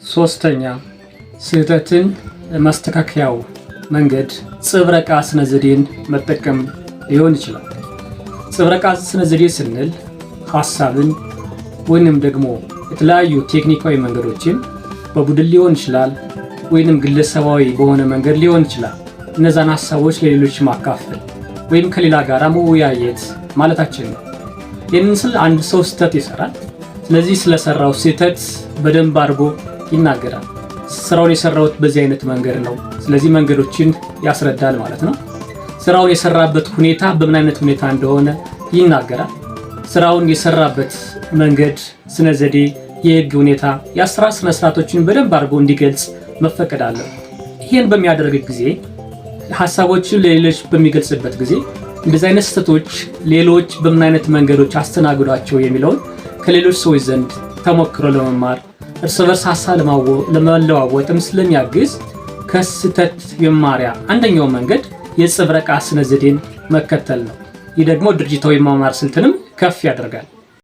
ሶስተኛ ስህተትን ማስተካከያው መንገድ ጽብረቃ ስነ ዘዴን መጠቀም ሊሆን ይችላል። ጽብረቃ ስነ ዘዴ ስንል ሐሳብን ወይንም ደግሞ የተለያዩ ቴክኒካዊ መንገዶችን በቡድን ሊሆን ይችላል ወይንም ግለሰባዊ በሆነ መንገድ ሊሆን ይችላል። እነዛን ሐሳቦች ለሌሎች ማካፈል ወይም ከሌላ ጋር መወያየት ማለታችን ነው። ይህንን ስል አንድ ሰው ስህተት ይሰራል። ስለዚህ ስለሰራው ስህተት በደንብ አድርጎ ይናገራል። ስራውን የሰራሁት በዚህ አይነት መንገድ ነው፣ ስለዚህ መንገዶችን ያስረዳል ማለት ነው። ስራውን የሰራበት ሁኔታ በምን አይነት ሁኔታ እንደሆነ ይናገራል። ስራውን የሰራበት መንገድ፣ ስነ ዘዴ፣ የህግ ሁኔታ፣ የአስራ ስነ ስርዓቶችን በደንብ አድርጎ እንዲገልጽ መፈቀድ አለው። ይህን በሚያደርግ ጊዜ ሐሳቦችን ለሌሎች በሚገልጽበት ጊዜ እንደዚህ አይነት ስህተቶች ሌሎች በምን አይነት መንገዶች አስተናግዷቸው የሚለውን ከሌሎች ሰዎች ዘንድ ተሞክሮ ለመማር እርስ በርስ ሐሳብ ለመለዋወጥም ስለሚያግዝ ከስህተት የመማሪያ አንደኛው መንገድ የጽብረቃ ስነ ዘዴን መከተል ነው። ይህ ደግሞ ድርጅታዊ ማማር ስልትንም ከፍ ያደርጋል።